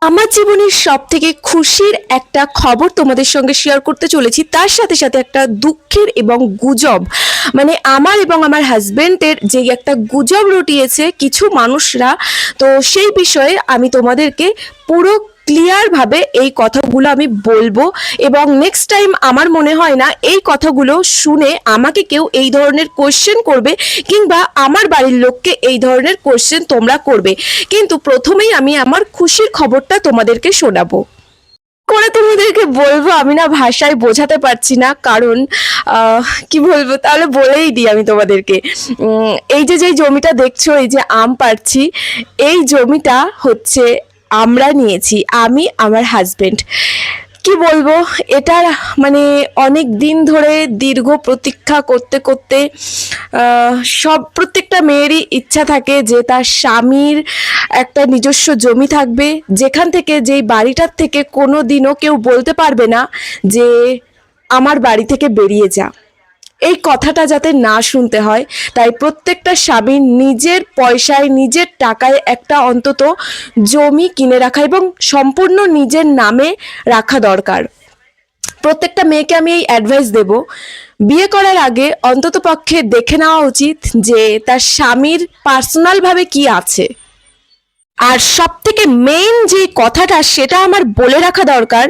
আমার জীবনের সবথেকে খুশির একটা খবর তোমাদের সঙ্গে শেয়ার করতে চলেছি, তার সাথে সাথে একটা দুঃখের এবং গুজব, মানে আমার এবং আমার হাজবেন্ডের যে একটা গুজব রটিয়েছে কিছু মানুষরা। তো সেই বিষয়ে আমি তোমাদেরকে পুরো ক্লিয়ারভাবে এই কথাগুলো আমি বলবো, এবং নেক্সট টাইম আমার মনে হয় না এই কথাগুলো শুনে আমাকে কেউ এই ধরনের কোশ্চেন করবে, কিংবা আমার বাড়ির লোককে এই ধরনের কোশ্চেন তোমরা করবে। কিন্তু প্রথমেই আমি আমার খুশির খবরটা তোমাদেরকে শোনাবো। করে তোমাদেরকে বলবো আমি না ভাষায় বোঝাতে পারছি না, কারণ কি বলবো, তাহলে বলেই দিই আমি তোমাদেরকে। এই যে যেই জমিটা দেখছো, এই যে আম পাড়ছি, এই জমিটা হচ্ছে আমরা নিয়েছি, আমি আমার হাজবেন্ড। কি বলবো, এটার মানে অনেক দিন ধরে দীর্ঘ প্রতীক্ষা করতে করতে প্রত্যেকটা মেয়েরই ইচ্ছা থাকে যে তার স্বামীর একটা নিজস্ব জমি থাকবে, যেখান থেকে, যেই বাড়িটার থেকে কোনো দিনও কেউ বলতে পারবে না যে আমার বাড়ি থেকে বেরিয়ে যা। এই কথাটা যাতে না শুনতে হয়, তাই প্রত্যেকটা স্বামীর নিজের পয়সায়, নিজের টাকায় একটা অন্তত জমি কিনে রাখা এবং সম্পূর্ণ নিজের নামে রাখা দরকার। প্রত্যেকটা মেয়েকে আমি এই অ্যাডভাইস দেব, বিয়ে করার আগে অন্তত পক্ষে দেখে নেওয়া উচিত যে তার স্বামীর পার্সোনালভাবে কি আছে। আর সব থেকে মেইন যে কথাটা, সেটা আমার বলে রাখা দরকার,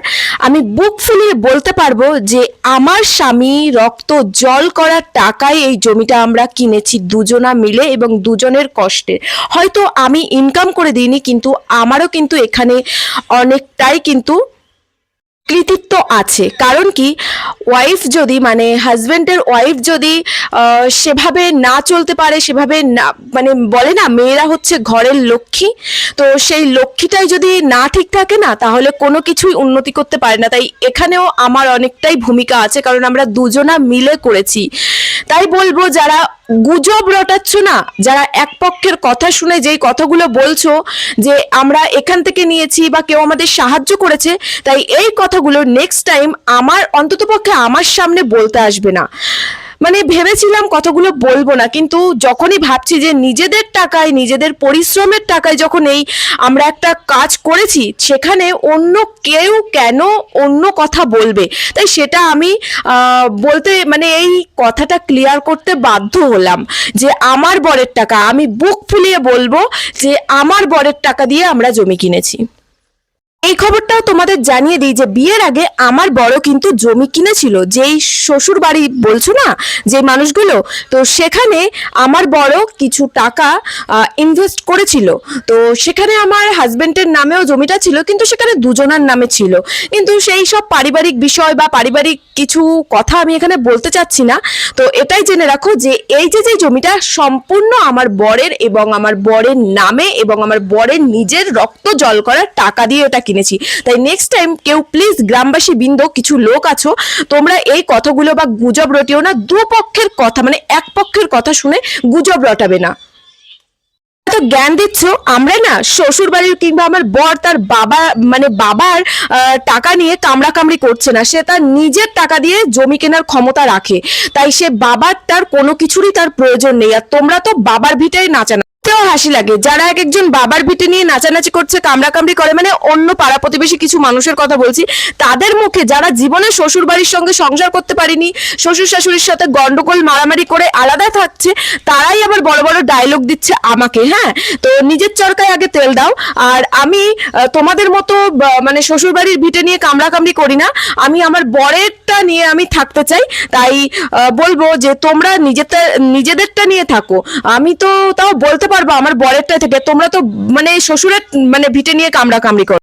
আমি বুক ফুলিয়ে বলতে পারবো যে আমার স্বামী রক্ত জল করার টাকায় এই জমিটা আমরা কিনেছি দুজনা মিলে এবং দুজনের কষ্টে। হয়তো আমি ইনকাম করে দিইনি, কিন্তু আমারও কিন্তু এখানে অনেকটাই কিন্তু কৃতিত্ব আছে। কারণ কি, ওয়াইফ যদি, মানে হাজবেন্ডের ওয়াইফ যদি সেভাবে না চলতে পারে, সেভাবে না, মানে বলে না মেয়েরা হচ্ছে ঘরের লক্ষ্মী, তো সেই লক্ষ্মীটাই যদি না ঠিক থাকে না, তাহলে কোনো কিছুই উন্নতি করতে পারে না। তাই এখানেও আমার অনেকটাই ভূমিকা আছে, কারণ আমরা দুজনা মিলে করেছি। তাই বলবো, যারা গুজব রটাচ্ছ না, যারা এক পক্ষের কথা শুনে যেই কথাগুলো বলছো যে আমরা এখান থেকে নিয়েছি বা কেউ আমাদের সাহায্য করেছে, তাই এই কথাগুলো নেক্সট টাইম আমার অন্ততপক্ষে আমার সামনে বলতে আসবে না। মানে ভেবেছিলাম কথাগুলো বলবো না, কিন্তু যখনই ভাবছি যে নিজেদের টাকায়, নিজেদের পরিশ্রমের টাকায় যখন এই আমরা একটা কাজ করেছি, সেখানে অন্য কেউ কেন অন্য কথা বলবে, তাই সেটা আমি বলতে, মানে এই কথাটা ক্লিয়ার করতে বাধ্য হলাম যে আমার বরের টাকা, আমি বুক ফুলিয়ে বলবো যে আমার বরের টাকা দিয়ে আমরা জমি কিনেছি। এই খবরটাও তোমাদের জানিয়ে দিই যে বিয়ের আগে আমার বড় কিন্তু জমি কিনেছিল, যেই শ্বশুর বাড়ি বলছো না, যে মানুষগুলো, তো সেখানে আমার বড় কিছু টাকা ইনভেস্ট করেছিল। তো সেখানে আমার হাজবেন্ডের নামেও জমিটা ছিল, কিন্তু সেখানে দুজনার নামে ছিল। কিন্তু সেই সব পারিবারিক বিষয় বা পারিবারিক কিছু কথা আমি এখানে বলতে চাচ্ছি না। তো এটাই জেনে রাখো যে এই যে যে জমিটা সম্পূর্ণ আমার বরের এবং আমার বরের নামে এবং আমার বরের নিজের রক্ত জল করার টাকা দিয়ে এটা কিনেছি। তাই নেক্সট টাইম কেউ প্লিজ, গ্রামবাসী বৃন্দ, কিছু লোক আছো, তোমরা এই কথাগুলো বা গুজব রটিও না। দুপক্ষের কথা, মানে এক পক্ষের কথা শুনে গুজব রটাবে না। তো জ্ঞান দিচ্ছ, আমরা না শ্বশুর বাড়ির কিংবা আমার বর তার বাবা, মানে বাবার টাকা নিয়ে কামড়া কামড়ি করছে না, সে তার নিজের টাকা দিয়ে জমি কেনার ক্ষমতা রাখে। তাই সে বাবার তার কোনো কিছুরই তার প্রয়োজন নেই। আর তোমরা তো বাবার ভিটায় নাচানা, হাসি লাগে যারা এক একজন বাবার ভিটে নিয়ে নাচানাচি করছে, কামড়াকামড়ি করে, মানে অন্য পাড়া প্রতিবেশী কিছু মানুষের কথা বলছি, তাদের মুখে, যারা জীবনে শ্বশুর বাড়ির সঙ্গে সংসার করতে পারিনি, শ্বশুর শাশুড়ির সাথে গন্ডগোল মারামারি করে আলাদা থাকছে, তারাই আবার বড় বড় ডায়লগ দিচ্ছে আমাকে। হ্যাঁ, তো নিজের চরকায় আগে তেল দাও। আর আমি তোমাদের মতো মানে শ্বশুর বাড়ির ভিটে নিয়ে কামড়াকামড়ি করি না, আমি আমার বরেরটা নিয়ে আমি থাকতে চাই। তাই বলবো যে তোমরা নিজেদেরটা নিয়ে থাকো। আমি তো তাও বলতে পারবো আমার বরেরটা থেকে, তোমরা তো মানে শ্বশুরের মানে ভিটে নিয়ে কামড়াকামড়ি করো।